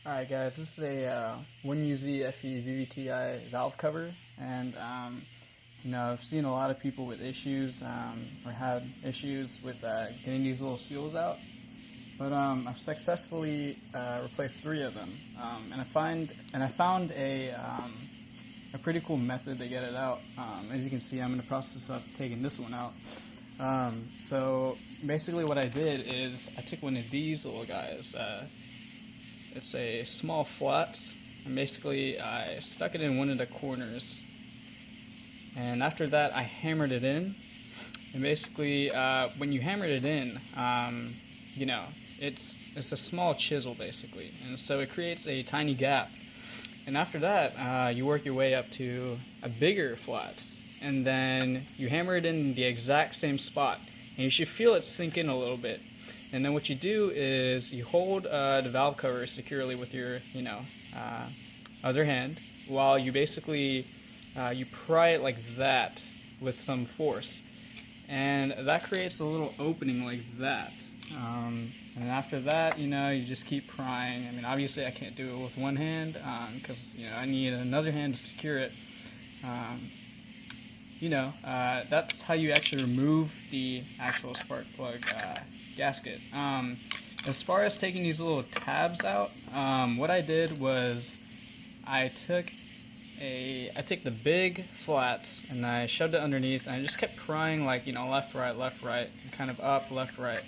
Alright guys, this is a 1UZ-FE VVT-i valve cover, and I've seen a lot of people with issues or had issues with getting these little seals out, but I've successfully replaced 3 of them, and I found a pretty cool method to get it out. As you can see, I'm in the process of taking this one out. So basically what I did is I took one of these little guys. It's a small flats, and basically I stuck it in one of the corners, and after that I hammered it in. And basically when you hammered it in, it's a small chisel basically, and so it creates a tiny gap. And after that you work your way up to a bigger flats, and then you hammer it in the exact same spot, and you should feel it sink in a little bit. And then what you do is you hold the valve cover securely with your other hand, while you basically you pry it like that with some force, and that creates a little opening like that. And after that, you just keep prying. I mean, obviously I can't do it with one hand because I need another hand to secure it. That's how you actually remove the actual spark plug gasket. As far as taking these little tabs out, what I did was I took the big flats and I shoved it underneath, and I just kept prying like left, right, and kind of up, left, right,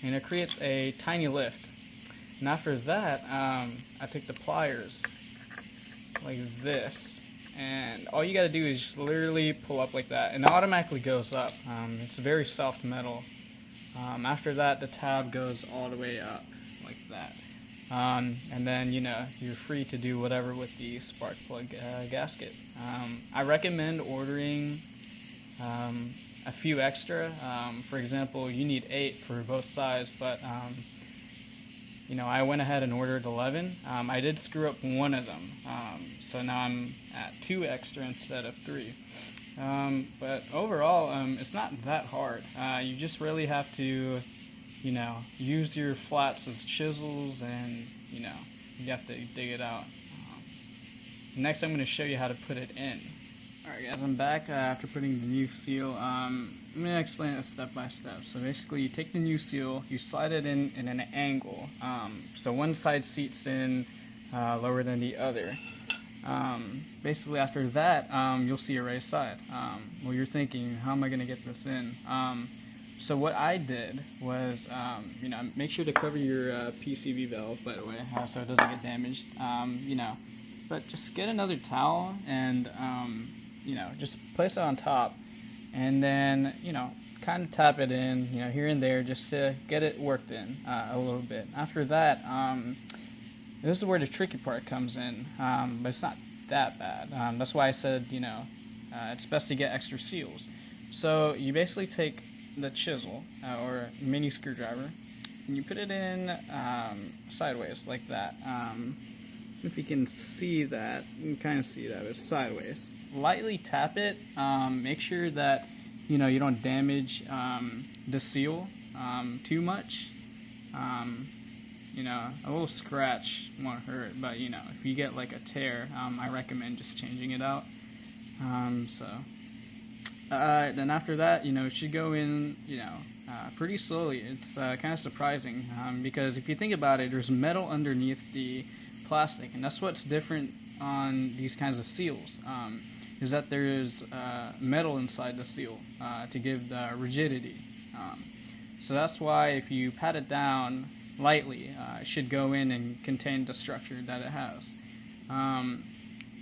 and it creates a tiny lift. And after that, I took the pliers like this, and all you got to do is just literally pull up like that, and it automatically goes up. It's very soft metal. After that, the tab goes all the way up like that, and then you're free to do whatever with the spark plug gasket. I recommend ordering a few extra. For example, you need 8 for both sides, but I went ahead and ordered 11. I did screw up one of them, so now I'm at 2 extra instead of 3. But overall, it's not that hard. You just really have to, use your flats as chisels, and you have to dig it out. Next, I'm going to show you how to put it in. Alright guys, I'm back after putting the new seal. I'm going to explain it step by step. So basically, you take the new seal, you slide it in an angle, so one side seats in lower than the other. Basically after that, you'll see a raised side. Well, you're thinking, how am I going to get this in? So what I did was, make sure to cover your PCV valve, by the way, so it doesn't get damaged. But just get another towel and just place it on top, and then kind of tap it in here and there, just to get it worked in a little bit. After that, this is where the tricky part comes in, but it's not that bad. That's why I said it's best to get extra seals. So you basically take the chisel or mini screwdriver, and you put it in sideways like that. If you can see that, you can kind of see that it's sideways. Lightly tap it. Make sure that you don't damage the seal too much. A little scratch won't hurt, but if you get like a tear, I recommend just changing it out. Then after that, it should go in pretty slowly. It's kind of surprising, because if you think about it, there's metal underneath the plastic, and that's what's different on these kinds of seals, is that there's metal inside the seal to give the rigidity. So that's why if you pat it down lightly, it should go in and contain the structure that it has.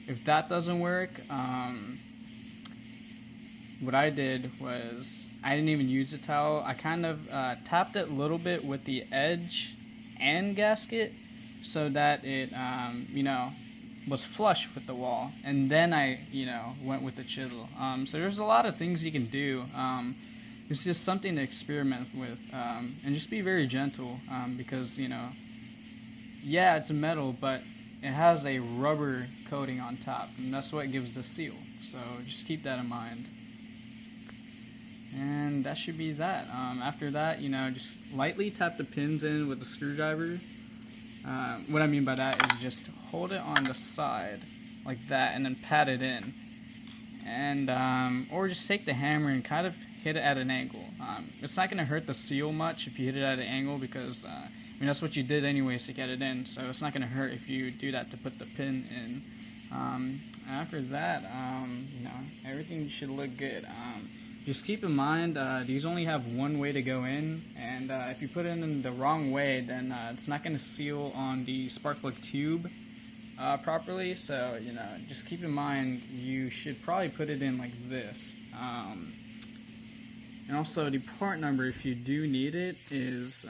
If that doesn't work, what I did was I didn't even use a towel. I kind of tapped it a little bit with the edge and gasket, so that it was flush with the wall, and then I went with the chisel. So there's a lot of things you can do. It's just something to experiment with, and just be very gentle, because yeah, it's metal, but it has a rubber coating on top, and that's what gives the seal. So just keep that in mind. And that should be that. After that, just lightly tap the pins in with the screwdriver, What I mean by that is just hold it on the side like that and then pat it in, and or just take the hammer and kind of hit it at an angle. It's not going to hurt the seal much if you hit it at an angle, because I mean, that's what you did anyways to get it in, so it's not going to hurt if you do that to put the pin in. After that, you know, everything should look good. Just keep in mind, these only have one way to go in, and if you put it in the wrong way, then it's not going to seal on the spark plug tube properly. So, you know, just keep in mind you should probably put it in like this. And also the part number, if you do need it, is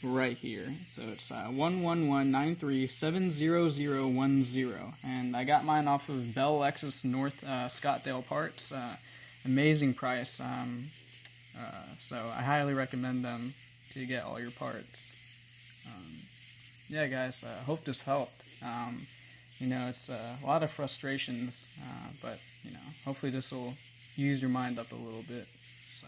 right here. So it's 11193700010, and I got mine off of Bell Lexus North Scottsdale Parts. Amazing price. So I highly recommend them to get all your parts. Yeah, guys, hope this helped. You know, it's a lot of frustrations, but you know, hopefully this will use your mind up a little bit. So.